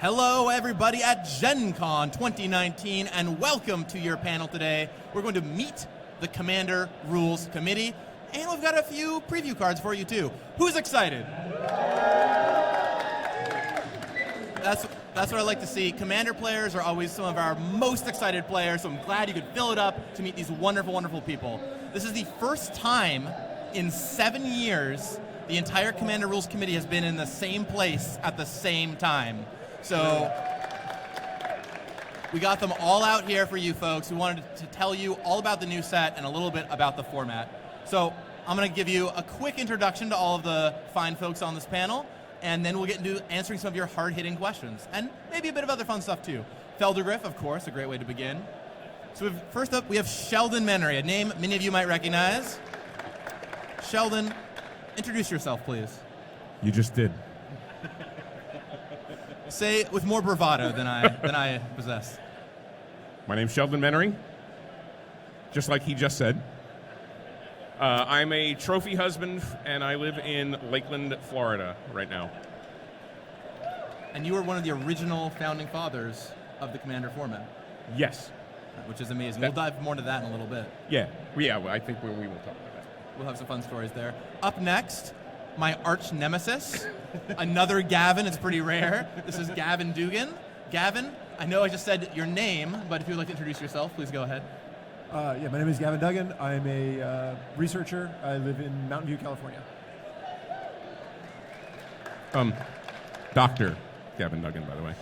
Hello, everybody at Gen Con 2019, and welcome to your panel today. We're going to meet the Commander Rules Committee, and we've got a few preview cards for you, too. Who's excited? That's what I like to see. Commander players are always some of our most excited players, so I'm glad you could fill it up to meet these wonderful, wonderful people. This is the first time in 7 years the entire Commander Rules Committee has been in the same place at the same time. So we got them all out here for you folks. We wanted to tell you all about the new set and a little bit about the format. So I'm going to give you a quick introduction to all of the fine folks on this panel, and then we'll get into answering some of your hard-hitting questions, and maybe a bit of other fun stuff too. Feldergriff, of course, a great way to begin. So first up, we have Sheldon Menery, a name many of you might recognize. Sheldon, introduce yourself, please. You just did. Say it with more bravado than I possess. My name's Sheldon Menery, just like he just said. I'm a trophy husband, and I live in Lakeland, Florida right now. And you were one of the original founding fathers of the Commander format. Yes. Which is amazing. We'll dive more into that in a little bit. Yeah, well, I think we will talk about that. We'll have some fun stories there. Up next, my arch nemesis, another Gavin. It's pretty rare. This is Gavin Duggan. Gavin, I know I just said your name, but if you'd like to introduce yourself, please go ahead. Yeah, my name is Gavin Duggan. I'm a researcher. I live in Mountain View, California. Dr. Gavin Duggan, by the way.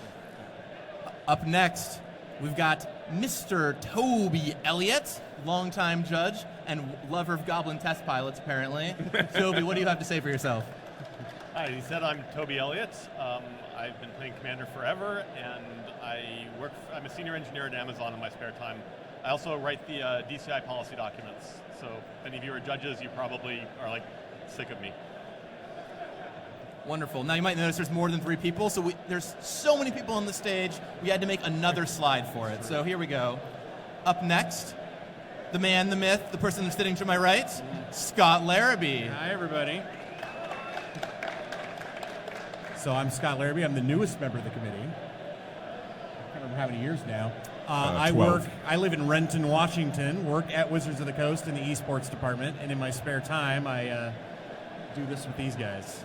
Up next, we've got Mr. Toby Elliott, longtime judge and lover of Goblin test pilots, apparently. Toby, what do you have to say for yourself? Hi, he said I'm Toby Elliott. I've been playing Commander forever, and I'm a senior engineer at Amazon in my spare time. I also write the DCI policy documents, so if any of you are judges, you probably are sick of me. Wonderful. Now you might notice there's more than 3 people, so there's so many people on the stage, we had to make another slide for it. So here we go. Up next, the man, the myth, the person that's sitting to my right, Scott Larabee. Hi, everybody. So I'm Scott Larabee. I'm the newest member of the committee. I can't remember how many years now. 12. I live in Renton, Washington, work at Wizards of the Coast in the esports department, and in my spare time, I do this with these guys.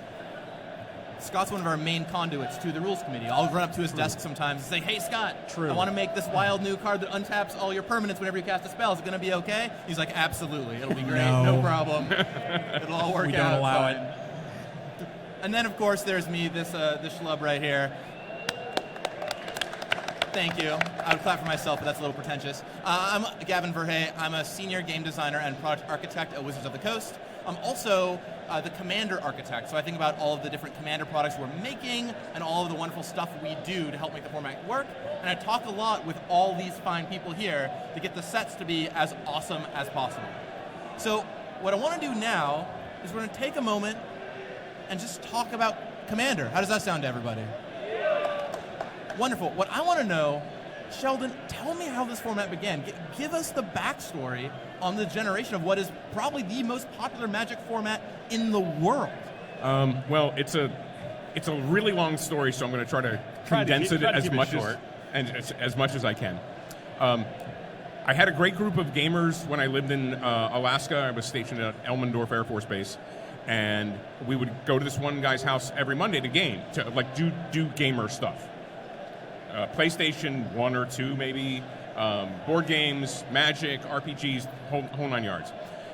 Scott's one of our main conduits to the rules committee. I'll run up to his desk sometimes and say, hey, Scott, I want to make this wild new card that untaps all your permanents whenever you cast a spell. Is it going to be okay? He's like, absolutely. It'll be great. No problem. It'll all work out. We don't allow it. And then, of course, there's me, this schlub right here. Thank you. I would clap for myself, but that's a little pretentious. I'm Gavin Verhey. I'm a senior game designer and product architect at Wizards of the Coast. I'm also the Commander architect, so I think about all of the different Commander products we're making and all of the wonderful stuff we do to help make the format work. And I talk a lot with all these fine people here to get the sets to be as awesome as possible. So what I want to do now is we're going to take a moment and just talk about Commander. How does that sound to everybody? Wonderful. What I want to know, Sheldon, tell me how this format began. Give us the backstory on the generation of what is probably the most popular Magic format in the world. Well, it's a really long story, so I'm going to try to condense it as much as I can. I had a great group of gamers when I lived in Alaska. I was stationed at Elmendorf Air Force Base, and we would go to this one guy's house every Monday to game, to do gamer stuff. PlayStation 1 or 2 maybe, board games, Magic, RPGs, whole 9 yards.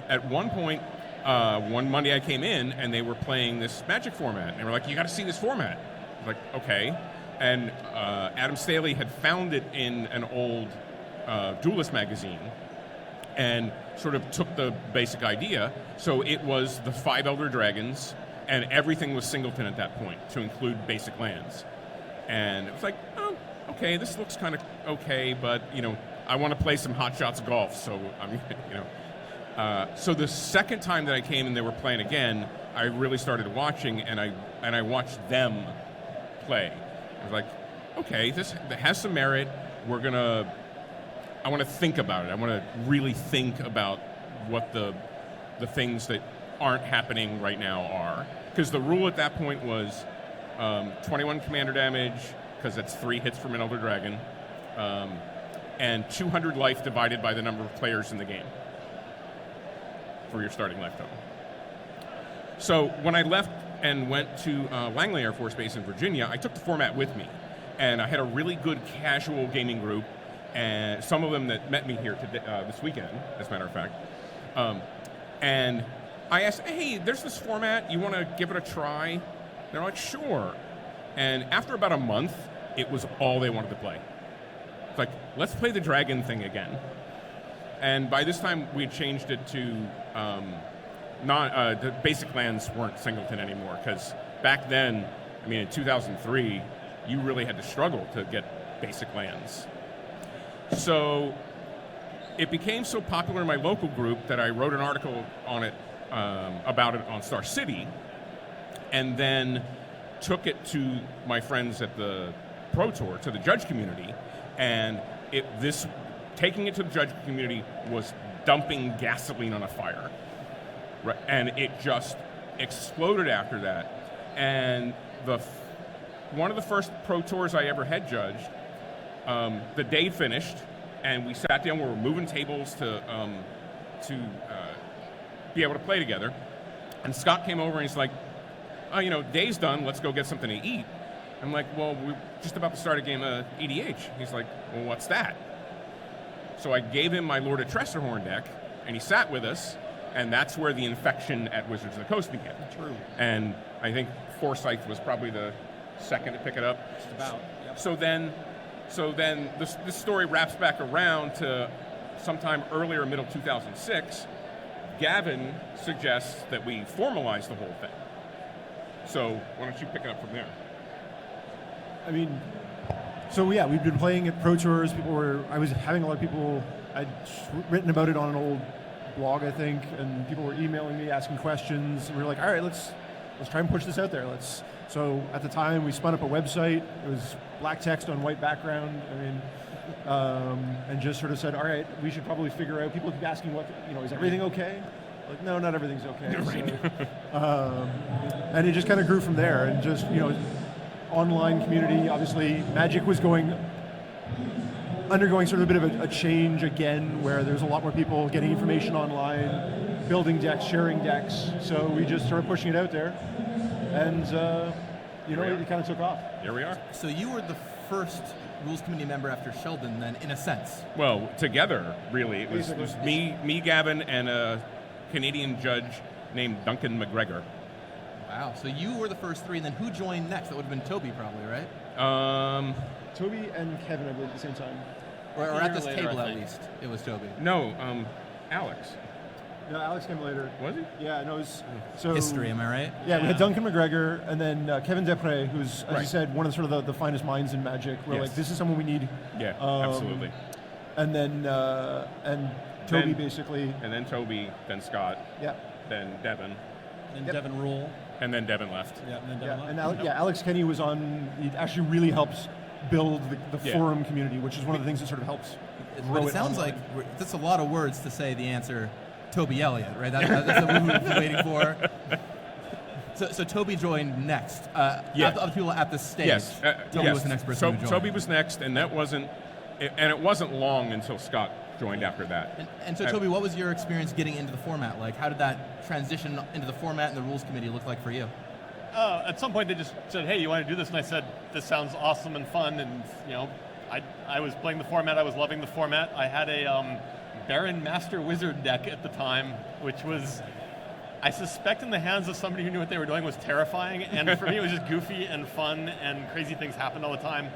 At one point, one Monday I came in and they were playing this Magic format. And they were like, you got to see this format. I was like, okay. And Adam Staley had found it in an old Duelist magazine and sort of took the basic idea. So it was the 5 Elder Dragons, and everything was singleton at that point to include basic lands. And it was like, oh, okay, this looks kind of okay, but, I want to play some Hot Shots golf, so, so the second time that I came and they were playing again, I really started watching, and I watched them play. I was like, okay, this has some merit. I want to think about it. I want to really think about what the things that aren't happening right now are. Because the rule at that point was 21 commander damage, because that's 3 hits from an Elder Dragon, and 200 life divided by the number of players in the game for your starting life total. So when I left and went to Langley Air Force Base in Virginia, I took the format with me. And I had a really good casual gaming group, and some of them that met me here today, this weekend, as a matter of fact. And I asked, hey, there's this format, you want to give it a try? They're like, sure. And after about a month, it was all they wanted to play. It's like, let's play the dragon thing again. And by this time, we had changed it to the basic lands weren't singleton anymore, because back then, I mean, in 2003, you really had to struggle to get basic lands. So it became so popular in my local group that I wrote an article on it, about it on Star City, and then took it to my friends at the Pro Tour, to the judge community, and taking it to the judge community was dumping gasoline on a fire. Right, and it just exploded after that. And one of the first Pro Tours I ever had judged, the day finished, and we sat down, we were moving tables to be able to play together. And Scott came over and he's like, oh, day's done, let's go get something to eat. I'm like, well, we're just about to start a game of EDH. He's like, well, what's that? So I gave him my Lord of Tressorhorn deck, and he sat with us, and that's where the infection at Wizards of the Coast began. True. And I think Forsyth was probably the second to pick it up. Just about. Yep. So then this story wraps back around to sometime earlier, middle 2006. Gavin suggests that we formalize the whole thing. So why don't you pick it up from there? I mean, so yeah, we've been playing at Pro Tours. I was having a lot of people, I'd written about it on an old blog, I think, and people were emailing me, asking questions, and we were like, all right, let's try and push this out there. So at the time, we spun up a website. It was black text on white background. I mean, and just sort of said, all right, we should probably figure out. People keep asking, is everything okay? Like, no, not everything's okay. Right. So, and it just kind of grew from there, and just online community. Obviously, Magic was undergoing sort of a bit of a change again, where there's a lot more people getting information online, building decks, sharing decks. So we just started pushing it out there, and it kind of took off. Here we are. So you were the first rules committee member after Sheldon, then, in a sense. Well, together, really. It was me, Gavin, and a Canadian judge named Duncan McGregor. Wow. So you were the first 3, and then who joined next? That would have been Toby, probably, right? Toby and Kevin, I believe, at the same time. Or at this table, at least, it was Toby. No, Alex. No, Alex came later. Was he? Yeah, no, it was... So, history, am I right? Yeah, we had Duncan McGregor, and then Kevin Desprez, who's, as right. you said, one of the finest minds in Magic. We're like, this is someone we need. Yeah, absolutely. And then, Toby, basically. And then Toby, then Scott. Yeah. Then Devin. And Devin Rule. And then Devin left. Yeah, and then Devin left. And Alex Kenny was on... He actually really helps build the forum community, which is one of the things that sort of helps grow it sounds online. Like that's a lot of words to say the answer Toby Elliott, right? That's what we've been waiting for. So Toby joined next. Other people at the stage. Yes. Toby was the next person who joined. Toby was next, and it wasn't long until Scott joined after that. And so, Toby, what was your experience getting into the format like? How did that transition into the format and the rules committee look like for you? At some point, they just said, "Hey, you want to do this?" And I said, "This sounds awesome and fun." And I was playing the format. I was loving the format. I had a Baron Master Wizard deck at the time, which was, I suspect, in the hands of somebody who knew what they were doing, was terrifying. And for me, it was just goofy and fun, and crazy things happened all the time.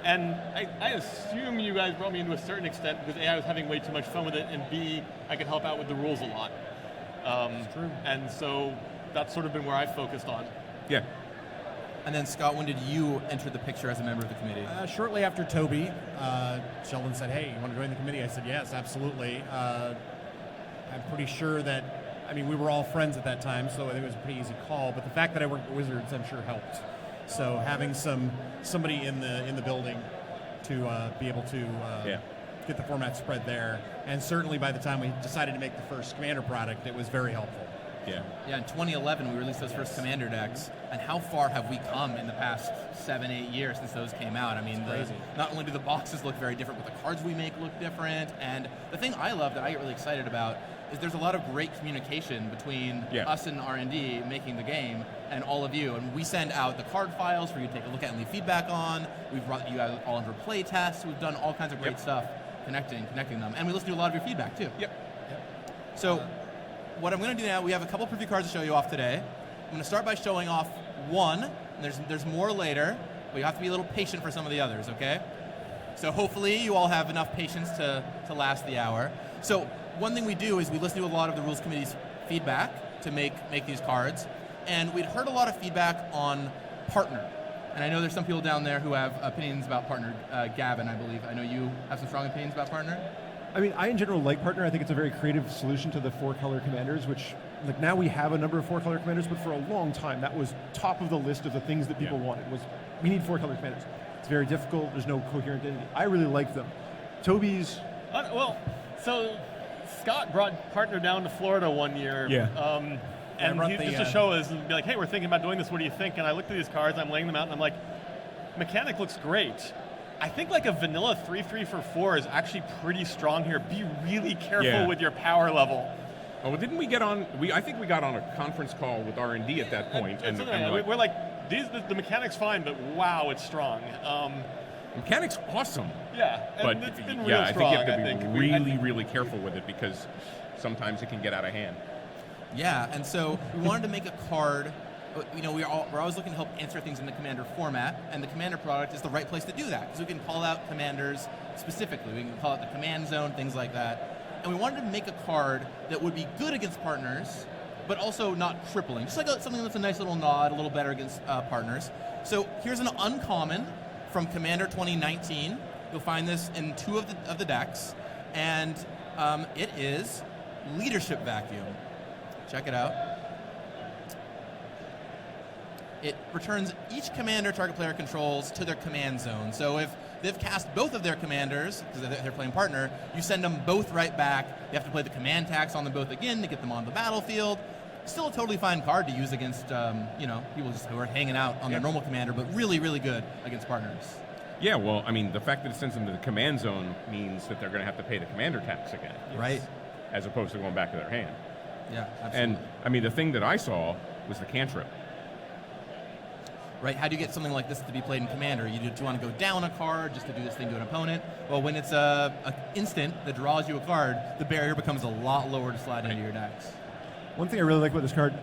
And I assume you guys brought me into a certain extent because A, I was having way too much fun with it, and B, I could help out with the rules a lot. That's true. And so that's sort of been where I focused on. Yeah. And then, Scott, when did you enter the picture as a member of the committee? Shortly after Toby. Sheldon said, "Hey, you want to join the committee?" I said, "Yes, absolutely." I'm pretty sure that, we were all friends at that time, so I think it was a pretty easy call. But the fact that I worked at Wizards, I'm sure, helped. So having somebody in the building to be able to get the format spread there, and certainly by the time we decided to make the first Commander product, it was very helpful. Yeah, in 2011 we released those first Commander decks, and how far have we come in the past 7-8 years since those came out? I mean, not only do the boxes look very different, but the cards we make look different, and the thing I love that I get really excited about is there's a lot of great communication between us and R&D making the game and all of you, and we send out the card files for you to take a look at and leave feedback on. We've brought you guys all in for play tests. We've done all kinds of great stuff connecting them, and we listen to a lot of your feedback too. So what I'm going to do now, we have a couple preview cards to show you off today. I'm going to start by showing off one, and there's more later, but you have to be a little patient for some of the others, okay? So hopefully you all have enough patience to last the hour. So one thing we do is we listen to a lot of the Rules Committee's feedback to make these cards, and we'd heard a lot of feedback on partner. And I know there's some people down there who have opinions about partner. Gavin, I believe. I know you have some strong opinions about partner. I mean, I in general like partner. I think it's a very creative solution to the 4-color commanders, which, like, now we have a number of 4-color commanders, but for a long time that was top of the list of the things that people wanted. Was we need 4-color commanders. It's very difficult. There's no coherent identity. I really like them. Toby's. So Scott brought partner down to Florida one year. And he just to show us and be like, hey, we're thinking about doing this. What do you think? And I looked at these cards. I'm laying them out, and I'm like, mechanic looks great. I think like a vanilla 3/3 for 4 is actually pretty strong here. Be really careful with your power level. Oh, well, didn't we get on? I think we got on a conference call with R&D at that point. We're like, the mechanic's fine, but wow, it's strong. Mechanic's awesome. Yeah, but it's been real strong. I think you have to be really careful with it because sometimes it can get out of hand. Yeah, and so we wanted to make a card. You know, we're always looking to help answer things in the Commander format, and the Commander product is the right place to do that, because we can call out commanders specifically. We can call out the command zone, things like that. And we wanted to make a card that would be good against partners, but also not crippling. Just like something that's a nice little nod, a little better against partners. So here's an uncommon from Commander 2019. You'll find this in 2 of the decks, and it is Leadership Vacuum. Check it out. It returns each commander target player controls to their command zone. So if they've cast both of their commanders, because they're playing partner, you send them both right back. You have to play the command tax on them both again to get them on the battlefield. Still a totally fine card to use against people just who are hanging out on their normal commander, but really, really good against partners. Yeah, well, I mean, the fact that it sends them to the command zone means that they're going to have to pay the commander tax again. Right. As opposed to going back to their hand. Yeah, absolutely. And, I mean, the thing that I saw was the cantrip. Right, how do you get something like this to be played in Commander? Do you want to go down a card just to do this thing to an opponent? Well, when it's an instant that draws you a card, the barrier becomes a lot lower to slide into your decks. One thing I really like about this card,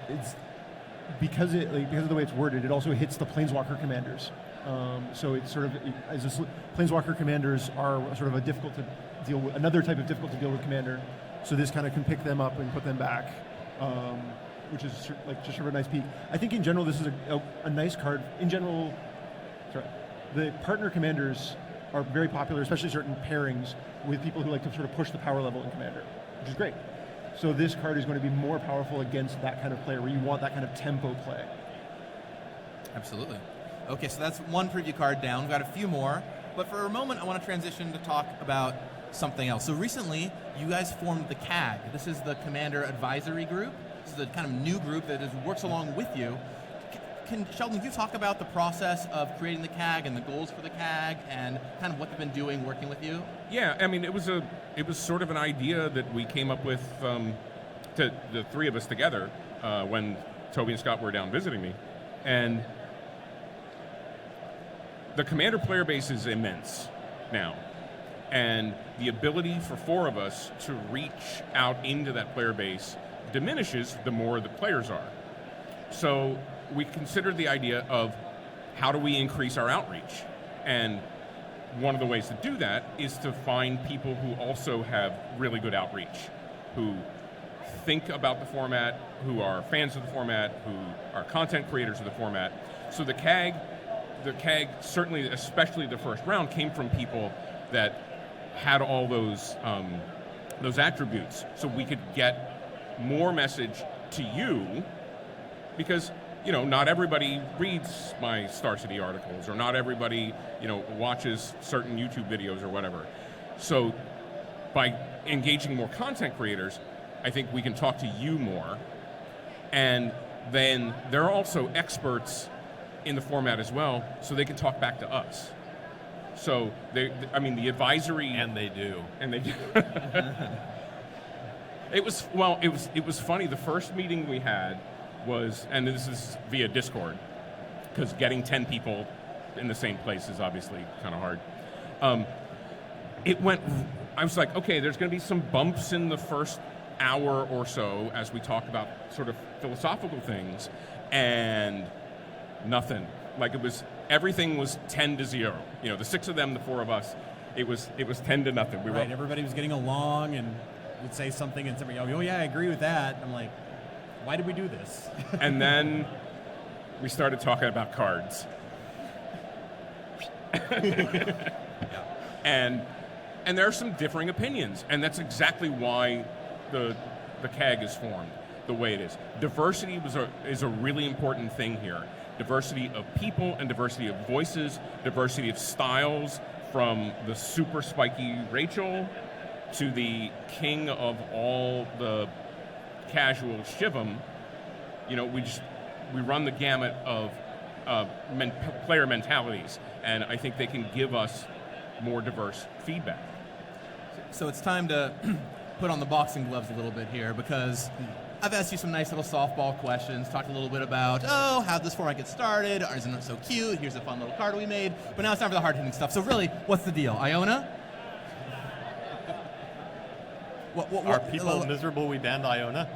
it's because of the way it's worded, it also hits the Planeswalker commanders. So it's sort of, Planeswalker commanders are sort of another type of difficult to deal with commander. So this kind of can pick them up and put them back. Which is just sort of a nice peek. I think in general this is a nice card. In general, the partner commanders are very popular, especially certain pairings with people who like to sort of push the power level in Commander, which is great. So this card is going to be more powerful against that kind of player where you want that kind of tempo play. Absolutely. Okay, so that's one preview card down. We've got a few more, but for a moment I want to transition to talk about something else. So recently you guys formed the CAG. This is the Commander Advisory Group. This is a kind of new group that works along with you. Sheldon, can you talk about the process of creating the CAG and the goals for the CAG and kind of what they've been doing working with you? Yeah, I mean, it was sort of an idea that we came up with, the 3 of us together when Toby and Scott were down visiting me. And the Commander player base is immense now. And the ability for 4 of us to reach out into that player base diminishes the more the players are. So we considered the idea of how do we increase our outreach? And one of the ways to do that is to find people who also have really good outreach, who think about the format, who are fans of the format, who are content creators of the format. So the CAG certainly, especially the first round, came from people that had all those attributes, so we could get more message to you, because not everybody reads my Star City articles, or not everybody watches certain YouTube videos or whatever. So by engaging more content creators, I think we can talk to you more And then they're also experts in the format as well, so they can talk back to us. So, the advisory... And they do. It was funny. The first meeting we had was, and this is via Discord, because getting 10 people in the same place is obviously kind of hard. I was like, okay, there's going to be some bumps in the first hour or so as we talk about sort of philosophical things, and nothing. Like everything was 10-0. The 6 of them, the 4 of us, it was 10-0. Right, everybody was getting along and would say something, and somebody, oh yeah, I agree with that. I'm like, why did we do this? And then we started talking about cards. And there are some differing opinions, and that's exactly why the CAG is formed the way it is. Diversity is a really important thing here. Diversity of people and diversity of voices, diversity of styles, from the super spiky Rachel to the king of all the casual Shivam. We run the gamut of player mentalities, and I think they can give us more diverse feedback. So it's time to put on the boxing gloves a little bit here, because I've asked you some nice little softball questions, talked a little bit about, how this format get started, isn't it so cute, here's a fun little card we made, but now it's time for the hard-hitting stuff. So really, what's the deal? Iona? Are people miserable we banned Iona?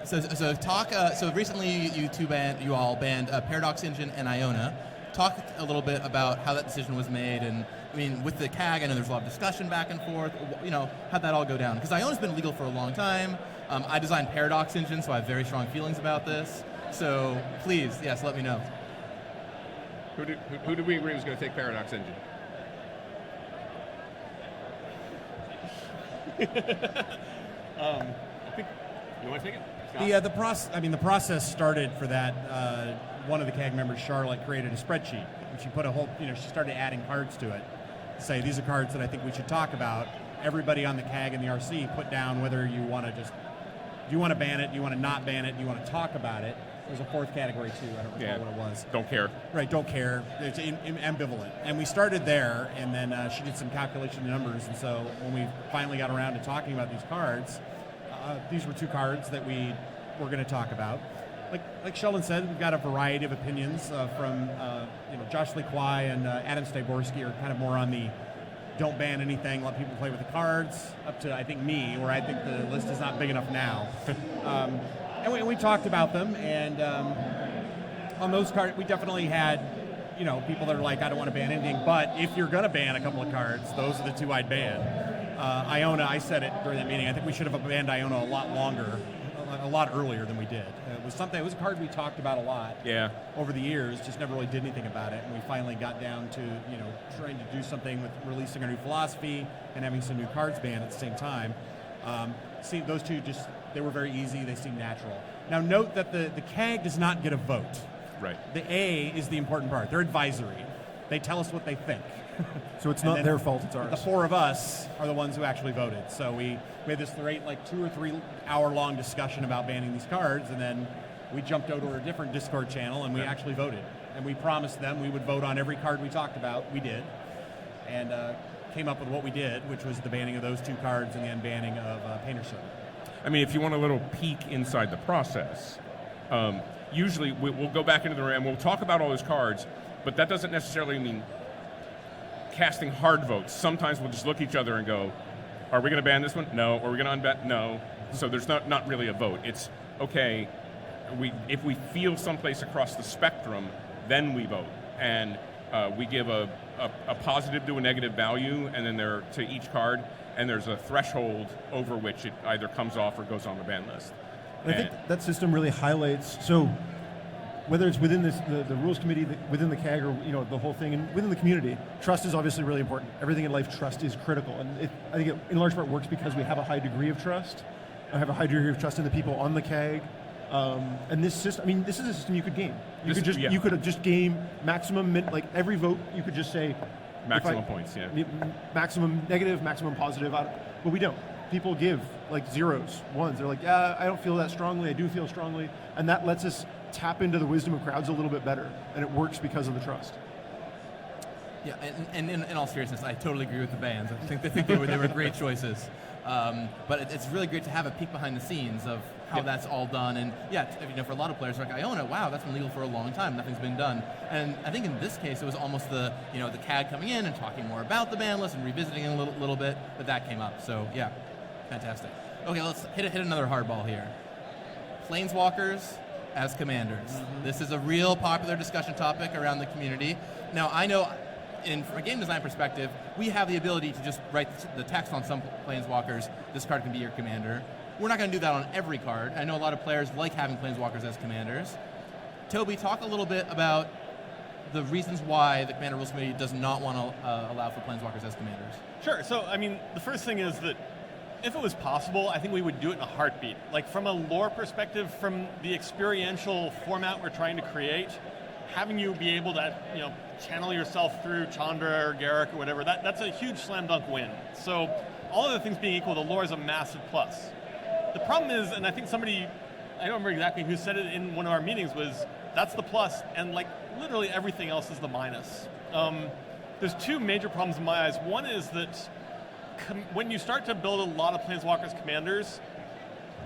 So recently you all banned Paradox Engine and Iona. Talk a little bit about how that decision was made, and with the CAG, I know there's a lot of discussion back and forth. How'd that all go down? Because Iona's been legal for a long time. I designed Paradox Engine, so I have very strong feelings about this. So please, yes, let me know. Who did we agree was going to take Paradox Engine? I think you want to take it? The process started for that. One of the CAG members, Charlotte, created a spreadsheet, and she put she started adding cards to it. Say, these are cards that I think we should talk about. Everybody on the CAG and the RC put down whether you want to do you want to ban it, do you want to not ban it, do you want to talk about it. There's a 4th category too. I don't recall what it was. Don't care. Right, don't care. It's ambivalent. And we started there, and then she did some calculation of numbers. And so when we finally got around to talking about these cards, these were 2 cards that we were going to talk about. Like Sheldon said, we've got a variety of opinions from Josh Lee Kwai and Adam Staborski are kind of more on the don't ban anything, let people play with the cards, up to I think me, where I think the list is not big enough now. And we talked about them, and on those cards, we definitely had people that are like, I don't want to ban anything, but if you're going to ban a couple of cards, those are the 2 I'd ban. Iona, I said it during that meeting, I think we should have banned Iona a lot earlier than we did. It was a card we talked about a lot over the years, just never really did anything about it, and we finally got down to trying to do something with releasing our new philosophy and having some new cards banned at the same time. See, those 2 they were very easy, they seemed natural. Now note that the CAG does not get a vote. Right. The A is the important part. They're advisory. They tell us what they think. So it's not their fault, it's ours. The 4 of us are the ones who actually voted. So we had this great 2 or 3 hour long discussion about banning these cards, and then we jumped over to a different Discord channel and we actually voted. And we promised them we would vote on every card we talked about. We did. And came up with what we did, which was the banning of those 2 cards and the unbanning of Painter Circle. If you want a little peek inside the process, usually we'll go back into the room and we'll talk about all those cards, but that doesn't necessarily mean casting hard votes. Sometimes we'll just look at each other and go, are we going to ban this one? No. Are we going to unban? No. So there's not really a vote. It's, okay, if we feel someplace across the spectrum, then we vote. And we give a positive to a negative value, and then to each card, and there's a threshold over which it either comes off or goes on the ban list. And I think that system really highlights, so whether it's within the rules committee, within the CAG, or the whole thing, and within the community, trust is obviously really important. Everything in life, trust is critical, and I think it in large part works because we have a high degree of trust. I have a high degree of trust in the people on the CAG, and this system. This is a system you could game. You could just game maximum every vote. You could just say maximum points, maximum negative, maximum positive. But we don't. people give like zeros, ones. They're like, yeah, I don't feel that strongly. I do feel strongly, and that lets us tap into the wisdom of crowds a little bit better, and it works because of the trust. Yeah, and in all seriousness, I totally agree with the bans. I think they were great choices. But it's really great to have a peek behind the scenes of how that's all done. And for a lot of players, like Iona, wow, that's been legal for a long time. Nothing's been done. And I think in this case, it was almost the CAG coming in and talking more about the ban list and revisiting it a little bit, but that came up. So yeah, fantastic. Okay, let's hit another hardball here. Planeswalkers as commanders. Mm-hmm. This is a real popular discussion topic around the community. Now, I know from a game design perspective, we have the ability to just write the text on some planeswalkers, this card can be your commander. We're not going to do that on every card. I know a lot of players like having planeswalkers as commanders. Toby, talk a little bit about the reasons why the Commander Rules Committee does not want to allow for planeswalkers as commanders. Sure. So, I mean, the first thing is that if it was possible, I think we would do it in a heartbeat. Like, from a lore perspective, from the experiential format we're trying to create, having you be able to, channel yourself through Chandra or Garruk or whatever, that's a huge slam dunk win. So, all other things being equal, the lore is a massive plus. The problem is, and I think somebody, I don't remember exactly who said it in one of our meetings, was that's the plus, and like literally everything else is the minus. There's two major problems in my eyes. One is that when you start to build a lot of Planeswalkers commanders,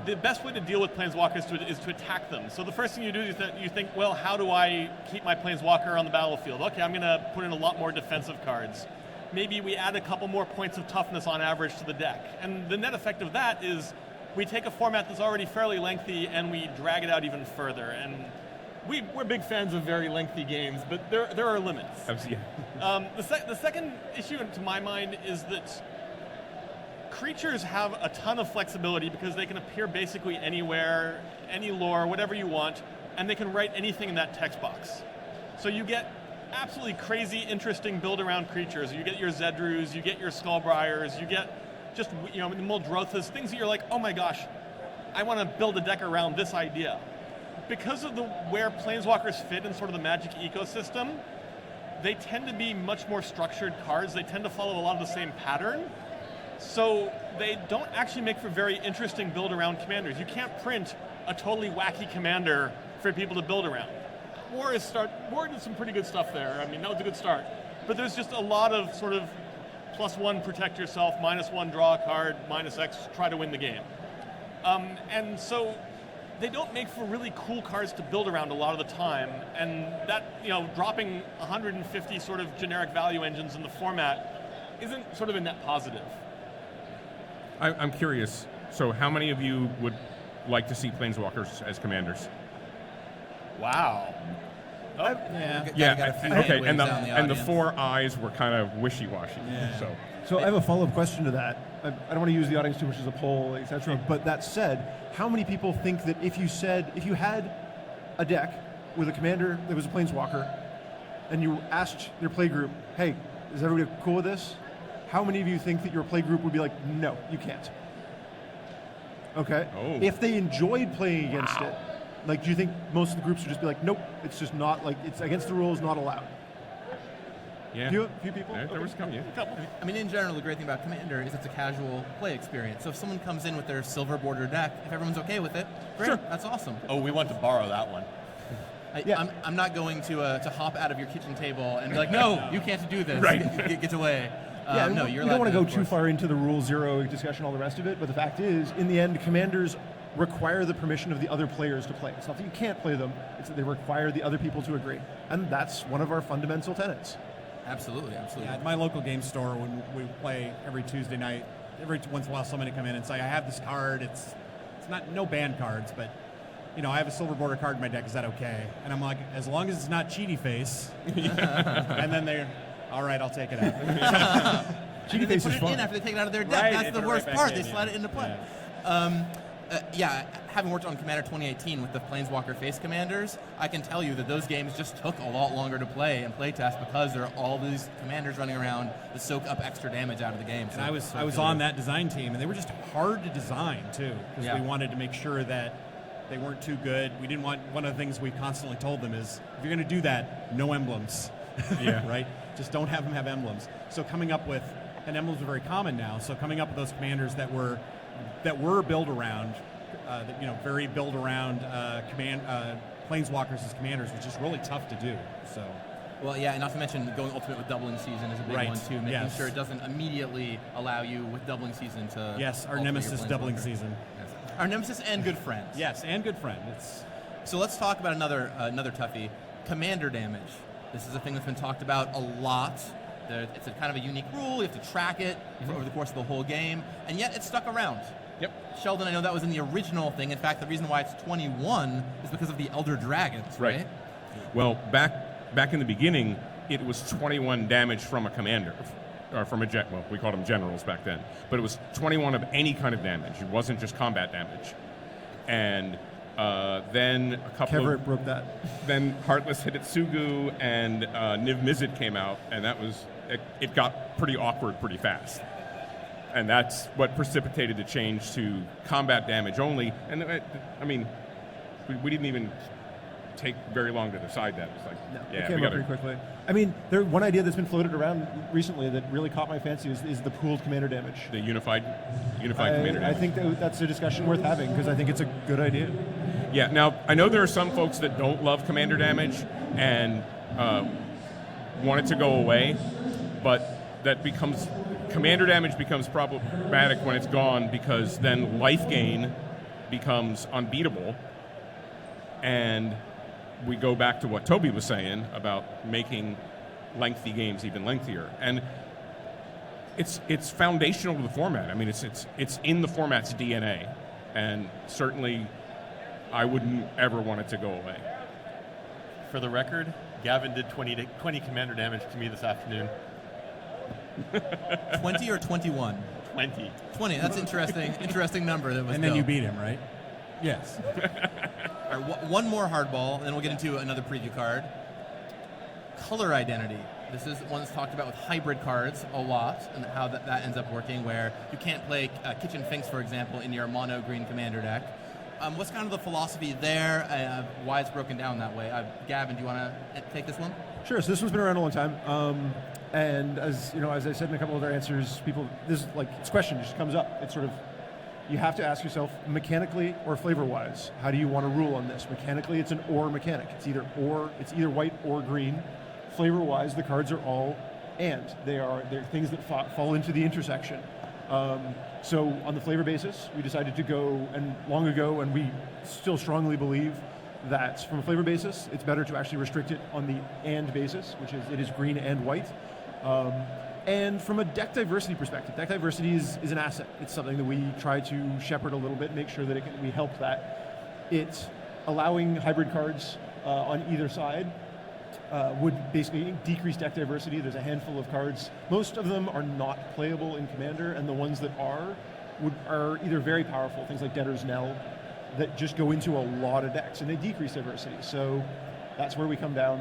the best way to deal with Planeswalkers is to attack them. So the first thing you do is that you think, well, how do I keep my Planeswalker on the battlefield? Okay, I'm going to put in a lot more defensive cards. Maybe we add a couple more points of toughness on average to the deck. And the net effect of that is we take a format that's already fairly lengthy and we drag it out even further. And we're big fans of very lengthy games, but there are limits. The second issue, to my mind, is that creatures have a ton of flexibility because they can appear basically anywhere, any lore, whatever you want, and they can write anything in that text box. So you get absolutely crazy, interesting build-around creatures. You get your Zedrus, you get your Skullbriars, you get just Muldrothas, things that you're like, oh my gosh, I want to build a deck around this idea. Because of where Planeswalkers fit in sort of the Magic ecosystem, they tend to be much more structured cards. They tend to follow a lot of the same pattern. So they don't actually make for very interesting build-around commanders. You can't print a totally wacky commander for people to build around. War did some pretty good stuff there. I mean, that was a good start. But there's just a lot of sort of +1 protect yourself, -1 draw a card, -X try to win the game. And so they don't make for really cool cards to build around a lot of the time. And that, dropping 150 sort of generic value engines in the format isn't sort of a net positive. I'm curious. So, how many of you would like to see Planeswalkers as commanders? Wow. Oh. Okay. And the four eyes were kind of wishy-washy. Yeah. So I have a follow-up question to that. I don't want to use the audience too much as a poll, etc. But that said, how many people think that if you had a deck with a commander that was a Planeswalker, and you asked your play group, hey, is everybody cool with this? How many of you think that your play group would be like, no, you can't? Okay. Oh. If they enjoyed playing against it, like, do you think most of the groups would just be like, nope, it's just not, like, it's against the rules, not allowed? Yeah. Few people? There was a couple. I mean, in general, the great thing about Commander is it's a casual play experience. So if someone comes in with their silver border deck, if everyone's okay with it, great, sure. That's awesome. Oh, we want to borrow that one. I'm not going to hop out of your kitchen table and be like, no, you can't do this. Right. Get away. No, you're we don't want to go too course. far into the Rule Zero discussion, all the rest of it, but the fact is, in the end, commanders require the permission of the other players to play. It's not that you can't play them, it's that they require the other people to agree. And that's one of our fundamental tenets. Absolutely. Yeah, at my local game store, when we play every Tuesday night, every once in a while somebody come in and say, I have this card, it's not no banned cards, but I have a silver border card in my deck, is that okay? And I'm like, as long as it's not Cheaty Face. And then they're, all right, I'll take it out. Cheaty Face is put it fun. in after they take it out of their deck. Right, That's the they worst put it right part. back They in, slide it into play. Having worked on Commander 2018 with the Planeswalker face commanders, I can tell you that those games just took a lot longer to play and play test because there are all these commanders running around to soak up extra damage out of the game. And I was on that design team, and they were just hard to design too, because we wanted to make sure that they weren't too good. We didn't want, one of the things we constantly told them is, if you're going to do that, no emblems. Yeah. Right? Just don't have them have emblems. So coming up with and emblems are very common now. So coming up with those commanders that were build around, very build around planeswalkers as commanders, which is really tough to do. So. Well, yeah, and not to mention going ultimate with doubling season is a big one too, making sure it doesn't immediately allow you with doubling season to. Yes, our nemesis doubling season. Yes. Our nemesis and good friend. Yes, and good friend. So let's talk about another toughie, commander damage. This is a thing that's been talked about a lot. It's a kind of a unique rule. You have to track it over the course of the whole game, and yet it's stuck around. Yep. Sheldon, I know that was in the original thing. In fact, the reason why it's 21 is because of the Elder Dragons, right? Well, back in the beginning, it was 21 damage from a commander, or from we called them generals back then. But it was 21 of any kind of damage. It wasn't just combat damage. And then a couple Keverett broke that. Then Heartless Hidetsugu and Niv Mizzet came out, and it got pretty awkward pretty fast. And that's what precipitated the change to combat damage only. And we didn't even take very long to decide that. It's like, it came up pretty quickly. I mean, one idea that's been floated around recently that really caught my fancy is the pooled commander damage. The unified commander damage. I think that's a discussion worth having because I think it's a good idea. Yeah. Now, I know there are some folks that don't love commander damage and want it to go away, but commander damage becomes problematic when it's gone because then life gain becomes unbeatable, and we go back to what Toby was saying about making lengthy games even lengthier, and it's foundational to the format. I mean, it's in the format's DNA, and certainly I wouldn't ever want it to go away. For the record, Gavin did 20 commander damage to me this afternoon. 20 or 21? 20. 20. That's interesting number. That was. And then you beat him, right? Yes. All right, one more hardball, and then we'll get into another preview card. Color identity. This is one that's talked about with hybrid cards a lot, and how that ends up working, where you can't play Kitchen Finks, for example, in your mono green commander deck. What's kind of the philosophy there? Why it's broken down that way? Gavin, do you want to take this one? Sure. So this one's been around a long time, and as I said in a couple of other answers, this question just comes up. It's sort of, you have to ask yourself, mechanically or flavor-wise, how do you want to rule on this? Mechanically, it's an or mechanic. It's either white or green. Flavor-wise, the cards are all and. They're things that fall into the intersection. So on the flavor basis, we decided to go, and long ago, and we still strongly believe that from a flavor basis, it's better to actually restrict it on the and basis, which is it is green and white. And from a deck diversity perspective, deck diversity is an asset. It's something that we try to shepherd a little bit, make sure that we help that. It's allowing hybrid cards on either side would basically decrease deck diversity. There's a handful of cards. Most of them are not playable in Commander, and the ones that are either very powerful, things like Debtor's Knell, that just go into a lot of decks, and they decrease diversity. So that's where we come down.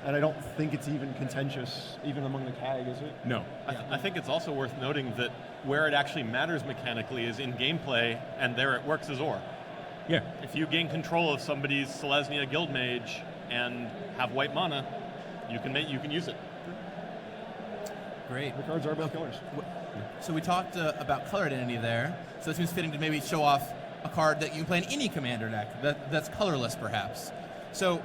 And I don't think it's even contentious, even among the CAG, is it? No. I think it's also worth noting that where it actually matters mechanically is in gameplay, and there it works as or. Yeah. If you gain control of somebody's Selesnya Guildmage and have white mana, you can use it. Great. The cards are about colors. So we talked about color identity there. So it seems fitting to maybe show off a card that you can play in any commander deck that's colorless, perhaps. So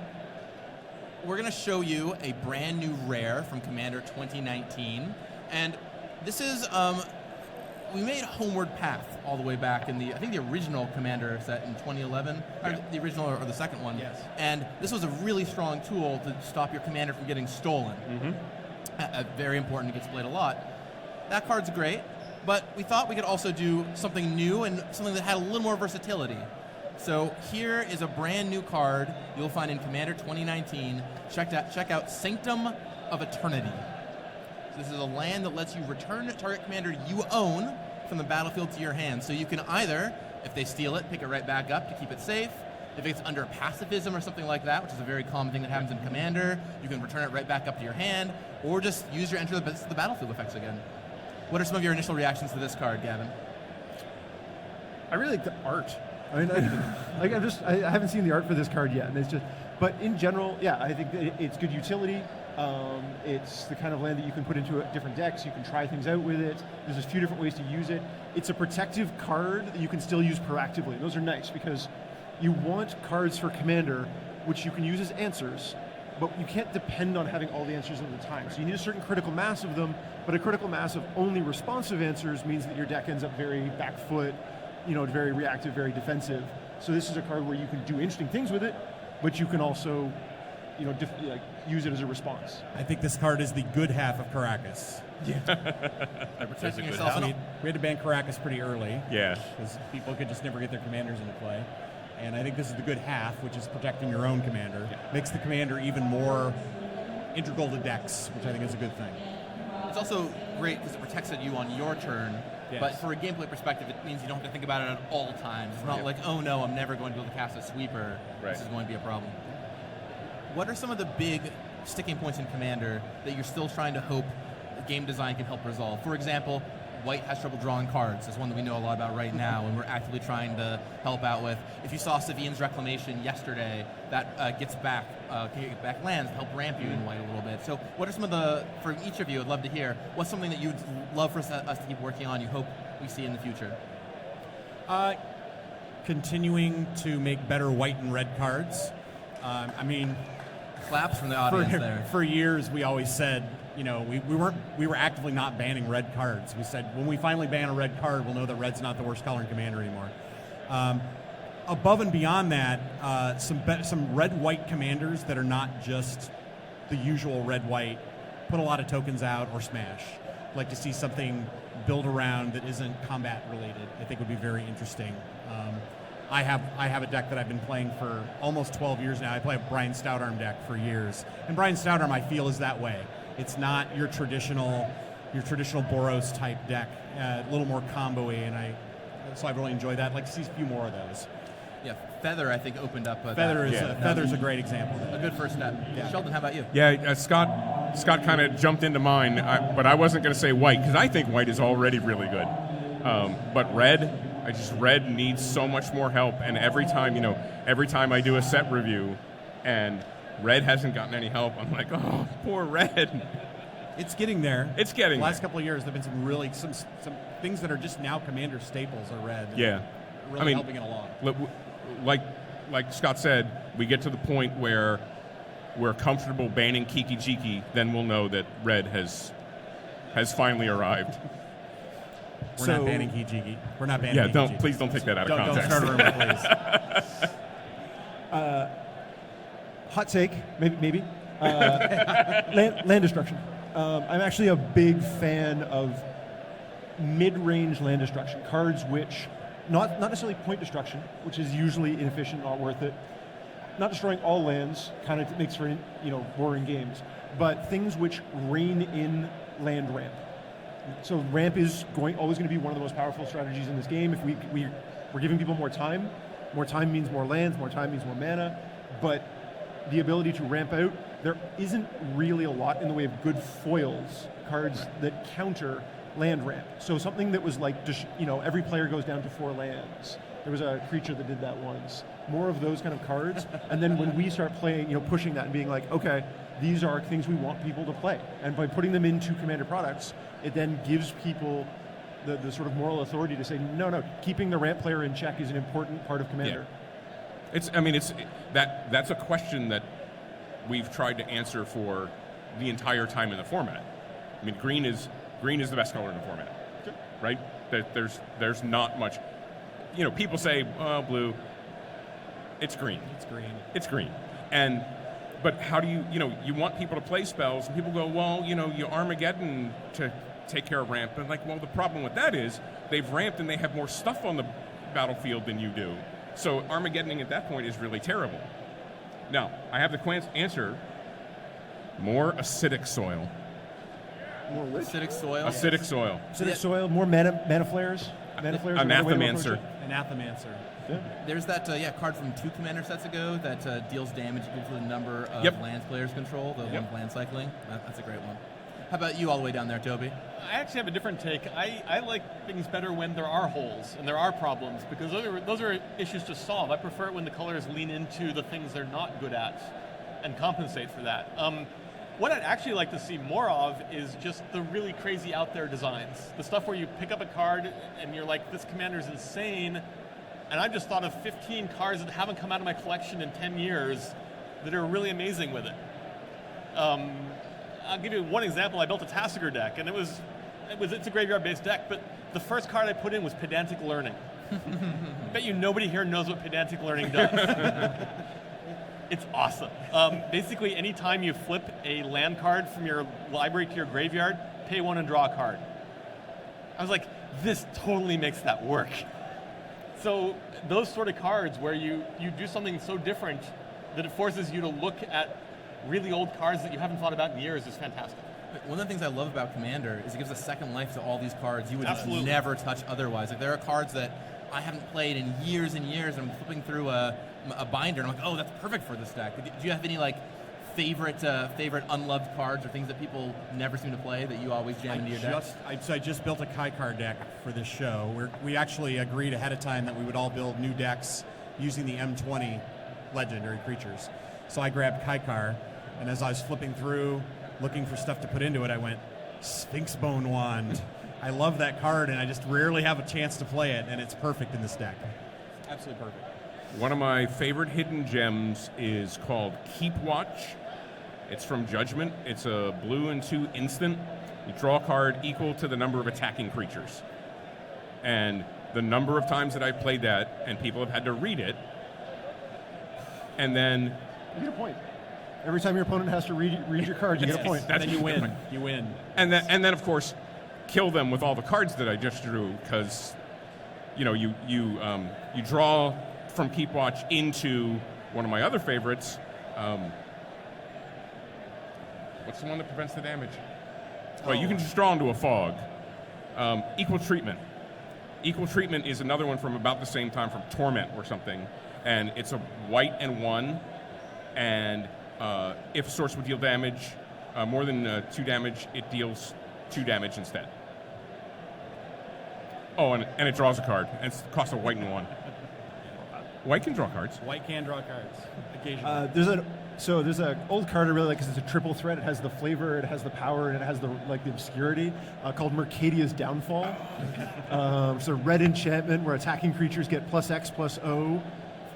we're going to show you a brand new rare from Commander 2019, and this is we made Homeward Path all the way back in the original Commander set in 2011, or the original or the second one. Yes. And this was a really strong tool to stop your commander from getting stolen. Mm-hmm. Very important. It gets played a lot. That card's great, but we thought we could also do something new and something that had a little more versatility. So here is a brand new card you'll find in Commander 2019. Check out Sanctum of Eternity. So this is a land that lets you return a target commander you own from the battlefield to your hand. So you can either, if they steal it, pick it right back up to keep it safe. If it's under pacifism or something like that, which is a very common thing that happens in Commander, you can return it right back up to your hand, or just use your enter the battlefield effects again. What are some of your initial reactions to this card, Gavin? I really like the art. I mean, I haven't seen the art for this card yet, and it's just But in general, yeah, I think that it's good utility. It's the kind of land that you can put into different decks. You can try things out with it. There's a few different ways to use it. It's a protective card that you can still use proactively. And those are nice because you want cards for Commander, which you can use as answers, but you can't depend on having all the answers at the time. So you need a certain critical mass of them, but a critical mass of only responsive answers means that your deck ends up very back foot, very reactive, very defensive. So this is a card where you can do interesting things with it, but you can also use it as a response. I think this card is the good half of Caracas. By protecting yourself. I mean, we had to ban Caracas pretty early. Yeah. Because people could just never get their commanders into play. And I think this is the good half, which is protecting your own commander. Yeah. Makes the commander even more integral to decks, which I think is a good thing. It's also great because it protects you on your turn. Yes. But for a gameplay perspective, it means you don't have to think about it at all times. It's not like, oh no, I'm never going to be able to cast a sweeper. Right. This is going to be a problem. What are some of the big sticking points in Commander that you're still trying to hope game design can help resolve? For example, White has trouble drawing cards. That's one that we know a lot about right now, and we're actively trying to help out with. If you saw Savine's Reclamation yesterday, that can get back lands to help ramp you in White a little bit. So what are some of for each of you, I'd love to hear, what's something that you'd love for us to keep working on, you hope we see in the future? Continuing to make better White and red cards. Claps from the audience there. For years, we always said, we were actively not banning red cards. We said when we finally ban a red card, we'll know that red's not the worst color in Commander anymore. Above and beyond that, some red-white commanders that are not just the usual red-white, put a lot of tokens out or smash. I'd like to see something built around that isn't combat related. I think would be very interesting. I have a deck that I've been playing for almost 12 years now. I play a Brian Stoutarm deck for years, and Brian Stoutarm I feel is that way. It's not your traditional Boros type deck. A little more combo-y, and so I really enjoy that. I'd like to see a few more of those. Yeah, Feather I think opened up. Feather's a great example. A good first step. Yeah. Sheldon, how about you? Yeah, Scott kind of jumped into mine, but I wasn't going to say White because I think White is already really good. But red. Red needs so much more help, and every time I do a set review and Red hasn't gotten any help, I'm like, oh, poor Red. It's getting there. The last couple of years, there have been some things that are just now Commander staples are Red. Yeah. Really helping it along. Like Scott said, we get to the point where we're comfortable banning Kiki Jiki, then we'll know that Red has finally arrived. We're not banning Kijiki. We're not banning Kijiki. Please don't take that out of context. Don't start a rumor, please. Hot take, maybe. Land destruction. I'm actually a big fan of mid-range land destruction. Cards which, not necessarily point destruction, which is usually inefficient, not worth it. Not destroying all lands kind of makes for boring games. But things which rein in land ramp. So ramp is always going to be one of the most powerful strategies in this game. If we're giving people more time means more lands, more time means more mana, but the ability to ramp out, there isn't really a lot in the way of good foils, cards that counter land ramp. So something that was like, every player goes down to 4 lands. There was a creature that did that once. More of those kind of cards, and then when we start playing, pushing that and being like, okay, these are things we want people to play. And by putting them into Commander products, it then gives people the sort of moral authority to say, no, keeping the ramp player in check is an important part of Commander. Yeah. That's a question that we've tried to answer for the entire time in the format. I mean, green is the best color in the format, sure. Right? There's not much. People say, oh, blue. It's green. It's green. But how do you want people to play spells, and people go, well, you Armageddon to take care of ramp. And the problem with that is they've ramped and they have more stuff on the battlefield than you do. So Armageddoning at that point is really terrible. Now, I have the answer. More acidic soil. More acidic soil? Acidic soil. Acidic soil, more mana flares. Anathemancer. Anathemancer. Yeah. There's that card from 2 Commander sets ago that deals damage equal to the number of lands players control, the one land cycling. That's a great one. How about you all the way down there, Toby? I actually have a different take. I like things better when there are holes and there are problems, because those are issues to solve. I prefer it when the colors lean into the things they're not good at and compensate for that. What I'd actually like to see more of is just the really crazy out there designs. The stuff where you pick up a card and you're like, this commander's insane, and I've just thought of 15 cards that haven't come out of my collection in 10 years that are really amazing with it. I'll give you one example. I built a Tassiger deck, and it's a graveyard-based deck, but the first card I put in was Pedantic Learning. Bet you nobody here knows what Pedantic Learning does. It's awesome. Basically, anytime you flip a land card from your library to your graveyard, pay 1 and draw a card. I was like, this totally makes that work. So those sort of cards where you do something so different that it forces you to look at really old cards that you haven't thought about in years is fantastic. One of the things I love about Commander is it gives a second life to all these cards you would just Absolutely. never touch otherwise. Like, there are cards that I haven't played in years and years, and I'm flipping through a binder, and I'm like, oh, that's perfect for this deck. Do you have any favorite unloved cards or things that people never seem to play that you always jam into your deck? I just built a Kaikar deck for this show. We actually agreed ahead of time that we would all build new decks using the M20 legendary creatures. So I grabbed Kaikar, and as I was flipping through, looking for stuff to put into it, I went, Sphinx Bone Wand. I love that card, and I just rarely have a chance to play it, and it's perfect in this deck. Absolutely perfect. One of my favorite hidden gems is called Keep Watch. It's from Judgment. It's a blue and 2 instant. You draw a card equal to the number of attacking creatures. And the number of times that I've played that, and people have had to read it, and then... You get a point. Every time your opponent has to read your card, you get a point. Then you win. You win. And then, of course, kill them with all the cards that I just drew, because you draw from Keep Watch into one of my other favorites. What's the one that prevents the damage? Well, you can just draw into a fog. Equal Treatment. Equal Treatment is another one from about the same time, from Torment or something, and it's a white and 1, and if a source would deal damage, more than 2 damage, it deals 2 damage instead. Oh, and it draws a card, and it costs a white and 1. White can draw cards. White can draw cards, occasionally. There's an old card I really like because it's a triple threat. It has the flavor, it has the power, and it has the obscurity, called Mercadia's Downfall. It's a red enchantment where attacking creatures get +X+O,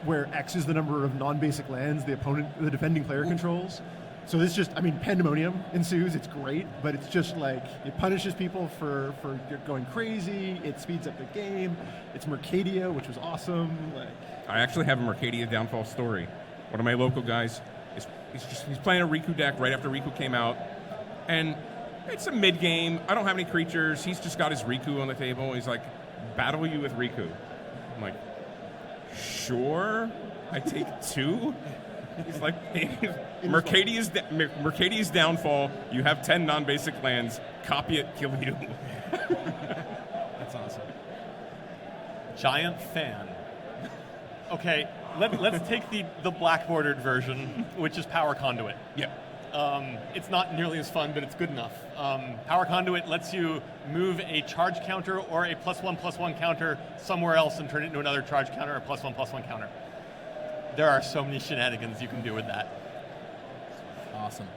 where X is the number of non-basic lands the defending player controls. So this pandemonium ensues. It's great, but it's just it punishes people for going crazy. It speeds up the game. It's Mercadia, which was awesome. I actually have a Mercadia Downfall story. One of my local guys, he's playing a Riku deck right after Riku came out, and it's a mid-game. I don't have any creatures. He's just got his Riku on the table. He's like, battle you with Riku. I'm like, sure, I take 2. He's like, Mercadia's Downfall. You have 10 non-basic lands. Copy it, kill you. That's awesome. Giant fan. Okay, let's take the black bordered version, which is Power Conduit. Yeah. It's not nearly as fun, but it's good enough. Power Conduit lets you move a charge counter or a +1/+1 counter somewhere else and turn it into another charge counter or +1/+1 counter. There are so many shenanigans you can do with that. Awesome.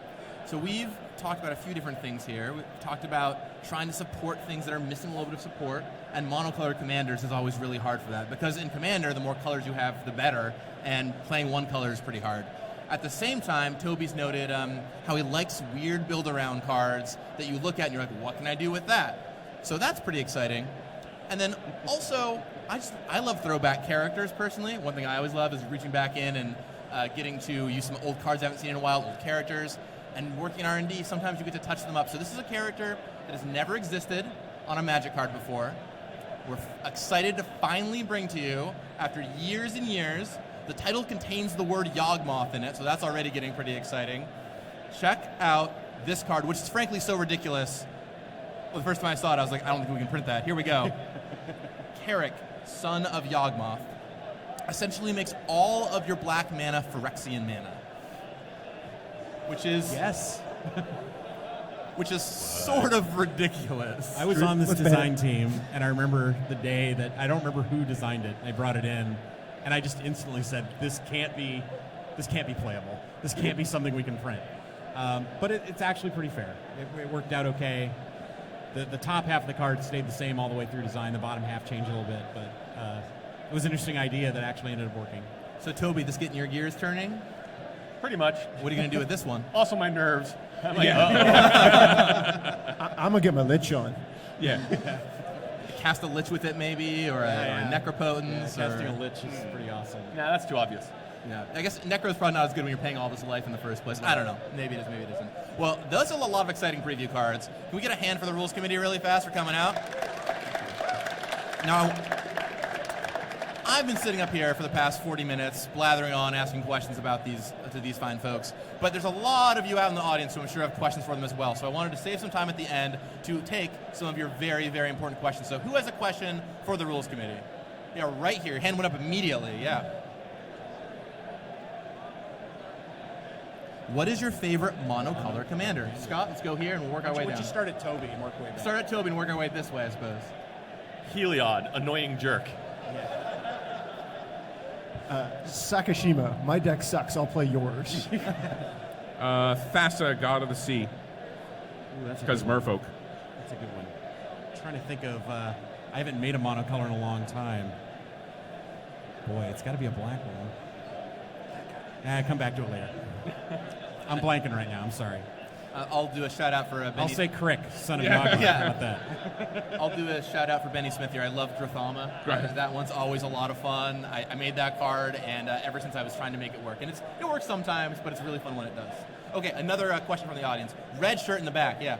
So we've talked about a few different things here. We've talked about trying to support things that are missing a little bit of support, and monocolored commanders is always really hard for that, because in Commander, the more colors you have, the better, and playing one color is pretty hard. At the same time, Toby's noted how he likes weird build-around cards that you look at and you're like, what can I do with that? So that's pretty exciting. And then also, I love throwback characters personally. One thing I always love is reaching back in and getting to use some old cards I haven't seen in a while, old characters, and working in R&D, sometimes you get to touch them up. So this is a character that has never existed on a Magic card before. We're excited to finally bring to you, after years and years. The title contains the word Yawgmoth in it, so that's already getting pretty exciting. Check out this card, which is frankly so ridiculous. Well, the first time I saw it, I was like, I don't think we can print that. Here we go. Carrick, son of Yawgmoth, essentially makes all of your black mana Phyrexian mana, which is... Yes. which is sort of ridiculous. I was on this design team, and I remember the day that I don't remember who designed it. They brought it in, and I just instantly said, "This can't be playable. This can't be something we can print." But it's actually pretty fair. It worked out okay. The top half of the card stayed the same all the way through design. The bottom half changed a little bit, but it was an interesting idea that actually ended up working. So Toby, this getting your gears turning? Pretty much. What are you going to do with this one? Also my nerves. I'm like, I'm gonna get my lich on. Yeah. Cast a lich with it maybe, or a necropotence. Casting a lich is pretty awesome. nah, that's too obvious. Yeah, I guess Necro is probably not as good when you're paying all this life in the first place. I don't know. Maybe it is, maybe it isn't. Well, those are a lot of exciting preview cards. Can we get a hand for the rules committee really fast for coming out? Now, I've been sitting up here for the past 40 minutes, blathering on, asking questions about these fine folks. But there's a lot of you out in the audience who I'm sure have questions for them as well. So I wanted to save some time at the end to take some of your very, very important questions. So who has a question for the rules committee? Yeah, right here. Hand went up immediately. Yeah. What is your favorite monocolor commander? Scott, let's go here and we'll work our way down. Would you start at Toby and work our way back? Start at Toby and work our way this way, I suppose. Heliod, annoying jerk. Sakashima, my deck sucks. I'll play yours. Thassa, God of the Sea, because merfolk. That's a good one. I'm trying to think of. I haven't made a monocolor in a long time. Boy, it's got to be a black one. Come back to it later. I'm blanking right now. I'm sorry. I'll do a shout out for Benny. I'll say Crick, son of Duggan. Yeah. How about that? I'll do a shout out for Benny Smith here. I love Drathama. Right. That one's always a lot of fun. I made that card, and ever since I was trying to make it work. And it works sometimes, but it's really fun when it does. Okay, another question from the audience. Red shirt in the back, yeah.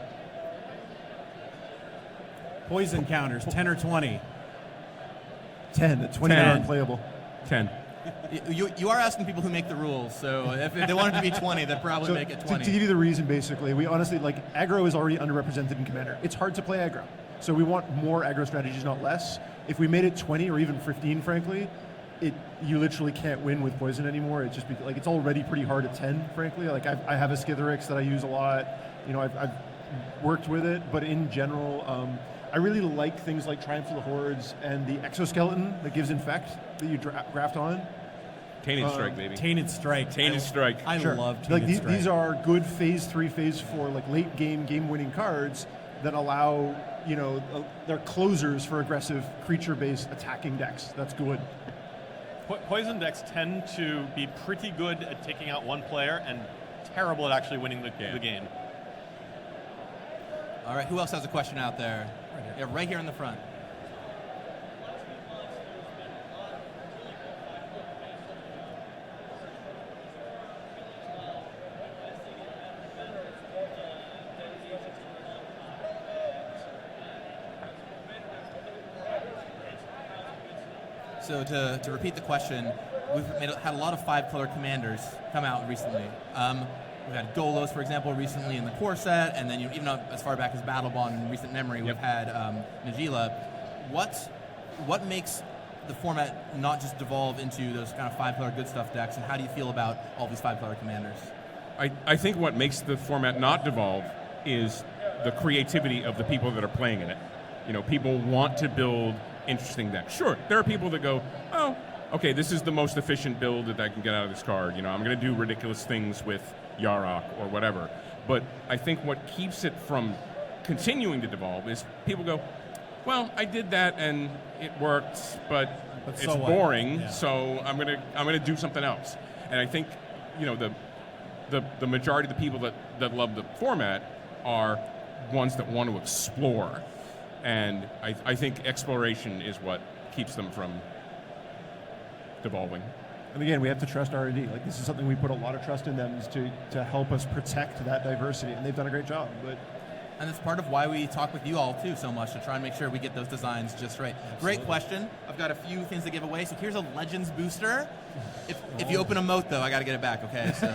Poison counters, 10 or 20. 10. The 20 are 10. unplayable. 10. You are asking people who make the rules, so if they wanted to be 20, they'd probably make it 20. To give you the reason, basically, we honestly, aggro is already underrepresented in Commander. It's hard to play aggro. So we want more aggro strategies, not less. If we made it 20 or even 15, frankly, you literally can't win with poison anymore. It's just it's already pretty hard at 10, frankly. I have a Skitherix that I use a lot. I've worked with it, but in general, I really like things like Triumph of the Hordes and the exoskeleton that gives infect that you graft on. Tainted Strike, baby. Tainted Strike. Tainted Strike. I love Tainted Strike. These are good Phase 3, Phase 4, late game-winning cards that allow, they're closers for aggressive creature-based attacking decks. That's good. Poison decks tend to be pretty good at taking out one player and terrible at actually winning the game. All right, who else has a question out there? Yeah, right here in the front. So to repeat the question, we've had a lot of 5-color commanders come out recently. We've had Golos, for example, recently in the core set, and then even as far back as Battlebond in recent memory, we've had Najila. What makes the format not just devolve into those kind of 5-color good stuff decks, and how do you feel about all these 5-color commanders? I think what makes the format not devolve is the creativity of the people that are playing in it. People want to build interesting decks. Sure, there are people that go, oh, okay, this is the most efficient build that I can get out of this card. I'm going to do ridiculous things with Yarok or whatever. But I think what keeps it from continuing to devolve is people go, well, I did that and it worked, but it's so boring, yeah. so I'm gonna do something else. And I think the majority of the people that love the format are ones that want to explore. And I think exploration is what keeps them from devolving. And again, we have to trust R&D. This is something we put a lot of trust in them is to help us protect that diversity, and they've done a great job. And that's part of why we talk with you all, too, so much, to try and make sure we get those designs just right. Absolutely. Great question. I've got a few things to give away. So here's a Legends booster. If you open a moat, though, I got to get it back, okay? So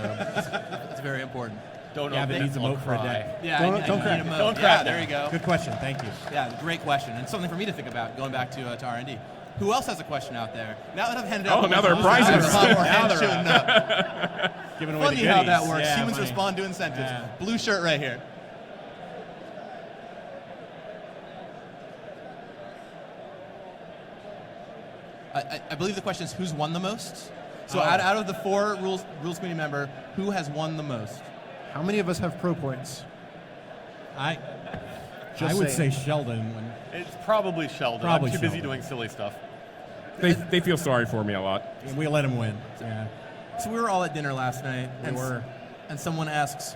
it's very important. Gavin needs a moat for a deck. Yeah, don't crack. Need a moat. Don't crack. There you go. Good question. Thank you. Yeah, great question. And something for me to think about, going back to R&D. Who else has a question out there? Now that I've handed out... Oh, now there are prizes. There's a lot more hands shooting up. Giving away Funny the how goodies. that works. Yeah, Humans money. respond to incentives. Yeah. Blue shirt right here. I believe the question is who's won the most. So out of the 4 rules committee member, who has won the most? How many of us have pro points? I would say Sheldon. It's probably Sheldon. Probably I'm too busy Sheldon. doing silly stuff. They feel sorry for me a lot. And we let him win. Yeah. So we were all at dinner last night, We were. and someone asks,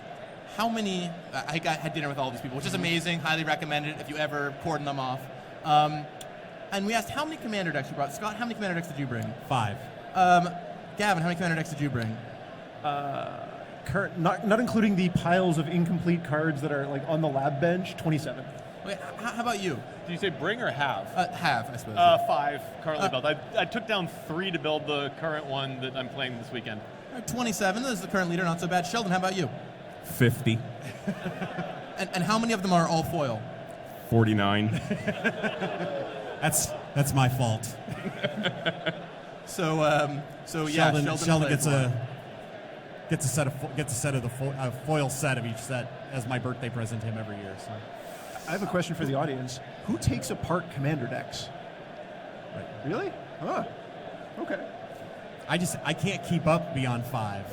how many? Had dinner with all these people, which is amazing. Highly recommend it if you ever cordon them off. And we asked how many commander decks you brought. Scott, how many commander decks did you bring? 5. Gavin, how many commander decks did you bring? Not including the piles of incomplete cards that are like on the lab bench, 27. Wait, how about you? Did you say bring or have? Have, I suppose. 5 currently built. I took down 3 to build the current one that I'm playing this weekend. 27. This is the current leader, not so bad. Sheldon, how about you? 50. And how many of them are all foil? 49. That's my fault. So yeah, Sheldon gets a set of the foil set of each set as my birthday present to him every year. So I have a question for the audience. Who takes apart commander decks? Right. Really? Huh. Okay. I can't keep up beyond 5.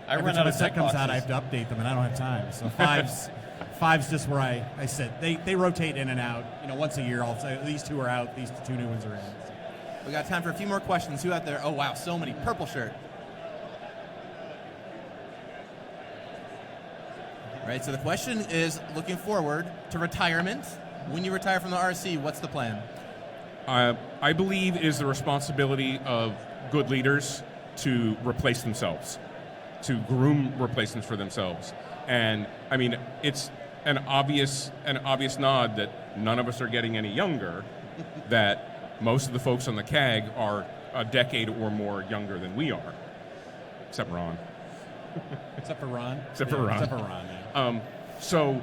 I Every run time out a of set deck comes out, I boxes. have to update them, and I don't have time. So five's just where I sit. They rotate in and out. Once a year, I'll say these 2 are out, these 2 new ones are in. So. We got time for a few more questions. Who out there? Oh wow, so many. Purple shirt. Right. So the question is, looking forward to retirement. When you retire from the RC, what's the plan? I believe it is the responsibility of good leaders to replace themselves, to groom replacements for themselves. And I mean, it's an obvious nod that none of us are getting any younger, that most of the folks on the CAG are a decade or more younger than we are, except Ron. Except for Ron. Except for Ron. Yeah. So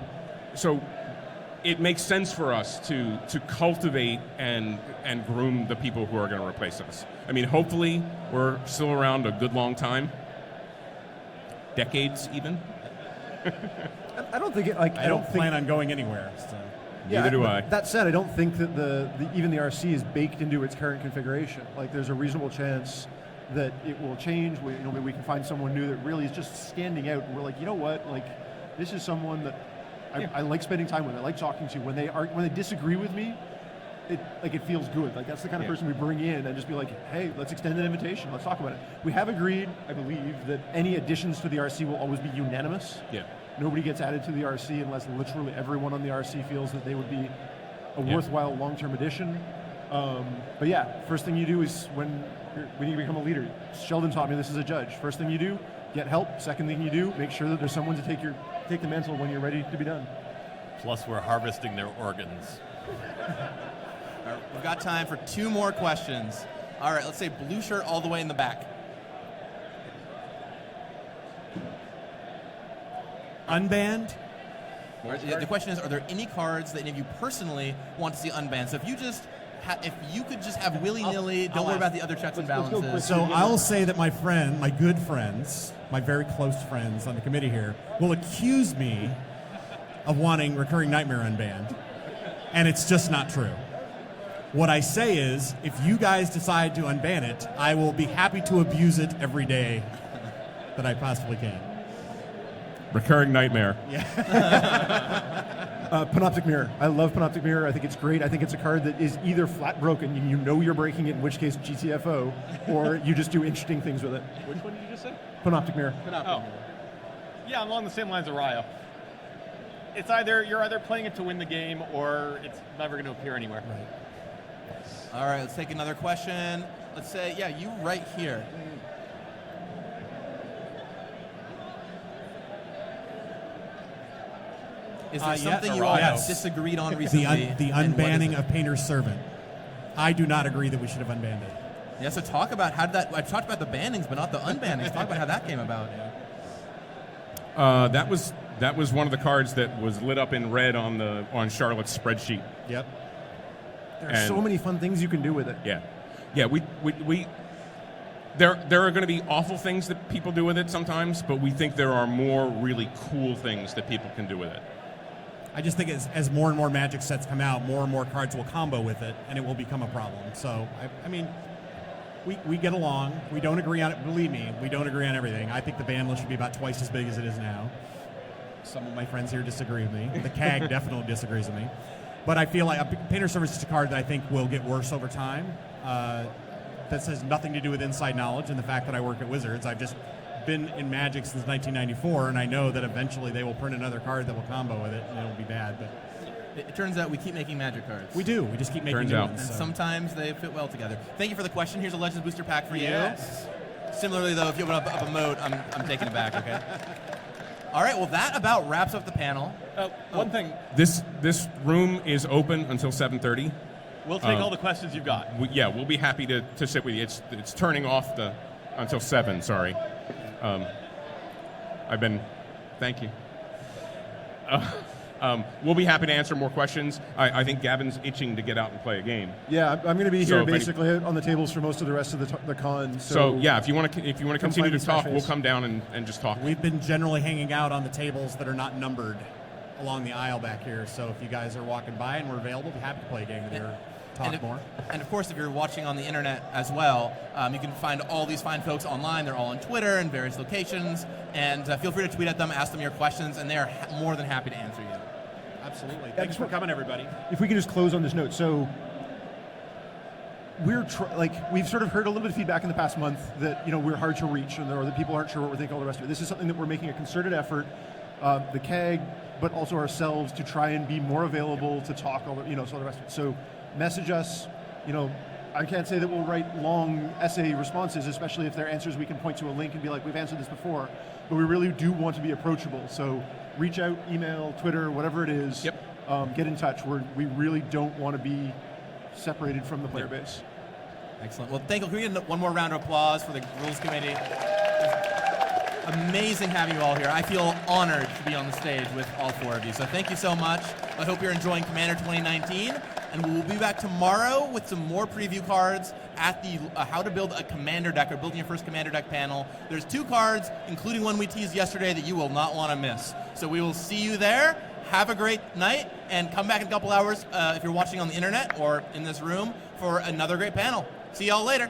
it makes sense for us to cultivate and groom the people who are going to replace us. I mean, hopefully we're still around a good long time, decades even. I don't think it. Like I don't plan on going anywhere. So. Neither do I. That said, I don't think that even the RC is baked into its current configuration. Like, there's a reasonable chance that it will change. Maybe we can find someone new that really is just standing out, and we're like, you know what? Like, this is someone that I like spending time with. I like talking to. When they disagree with me, it feels good. Like, that's the kind of person we bring in and just be like, hey, let's extend an invitation. Let's talk about it. We have agreed, I believe, that any additions to the RC will always be unanimous. Yeah. Nobody gets added to the RC unless literally everyone on the RC feels that they would be a worthwhile long-term addition. But yeah, first thing you do is when you become a leader. Sheldon taught me this as a judge. First thing you do, get help. Second thing you do, make sure that there's someone to take the mantle when you're ready to be done. Plus, we're harvesting their organs. All right, we've got time for 2 more questions. All right, let's say blue shirt all the way in the back. Unbanned? The question is, are there any cards that any of you personally want to see unbanned? So if you could just have willy-nilly, don't worry about the other checks and balances. So I'll say that my good friends, my very close friends on the committee here, will accuse me of wanting Recurring Nightmare unbanned, and it's just not true. What I say is, if you guys decide to unban it, I will be happy to abuse it every day that I possibly can. Recurring Nightmare. Panoptic Mirror. I love Panoptic Mirror. I think it's great. I think it's a card that is either flat broken, and you know you're breaking it, in which case GTFO, or you just do interesting things with it. Which one did you just say? Panoptic Mirror. Yeah, I'm along the same lines of Ryo. It's you're either playing it to win the game, or it's never going to appear anywhere. Right. All right, let's take another question. Let's say, you right here. Is there something you all have disagreed on recently? The unbanning of Painter's Servant. I do not agree that we should have unbanned it. Yeah, so talk about how did that. I've talked about the bannings, but not the unbannings. Talk about how that came about. That was one of the cards that was lit up in red on Charlotte's spreadsheet. Yep. There are so many fun things you can do with it. Yeah. There are going to be awful things that people do with it sometimes, but we think there are more really cool things that people can do with it. I just think as more and more Magic sets come out, more and more cards will combo with it, and it will become a problem. So, I mean, We get along. We don't agree on it. Believe me, we don't agree on everything. I think the ban list should be about twice as big as it is now. Some of my friends here disagree with me. The CAG definitely disagrees with me. But I feel like a Painter Service is a card that I think will get worse over time. This has nothing to do with inside knowledge and the fact that I work at Wizards. I've just been in Magic since 1994, and I know that eventually they will print another card that will combo with it, and it'll be bad. But it turns out we keep making Magic cards. we do. We just keep making Turns new out. ones. And So. sometimes they fit well together. Thank you for the question. Here's a Legends booster pack for Yes. you. Similarly, though, if you open up a moat, I'm taking it back, okay? All right, well, that about wraps up the panel. One thing, This room is open until 7:30. we'll take all the questions you've got. We'll be happy to sit with you. It's turning off until 7. Sorry. Thank you. We'll be happy to answer more questions. I think Gavin's itching to get out and play a game. Yeah, I'm going to be So here if basically on the tables for most of the rest of the con. So yeah, if you want to continue find to me talk, face. we'll come down and just talk. We've been generally hanging out on the tables that are not numbered along the aisle back here. So if you guys are walking by and we're available, be happy to play a game with you or talk more. And of course, if you're watching on the internet as well, you can find all these fine folks online. They're all on Twitter and various locations. And feel free to tweet at them, ask them your questions, and they are more than happy to answer you. Absolutely. Thanks for coming, everybody. If we can just close on this note, so we've sort of heard a little bit of feedback in the past month that we're hard to reach, or that people aren't sure what we're thinking, all the rest of it. This is something that we're making a concerted effort, the CAG, but also ourselves, to try and be more available to talk, all the rest of it. So message us. I can't say that we'll write long essay responses, especially if they're answers we can point to a link and be like, we've answered this before. But we really do want to be approachable. So reach out, email, Twitter, whatever it is. Yep. Get in touch. We really don't want to be separated from the player base. Excellent. Well, thank you. Can we get one more round of applause for the Rules Committee? Amazing having you all here. I feel honored to be on the stage with all 4 of you. So thank you so much. I hope you're enjoying Commander 2019. And we will be back tomorrow with some more preview cards at the How to Build a Commander Deck, or Building Your First Commander Deck panel. There's 2 cards, including one we teased yesterday, that you will not want to miss. So we will see you there. Have a great night, and come back in a couple hours if you're watching on the internet or in this room for another great panel. See y'all later.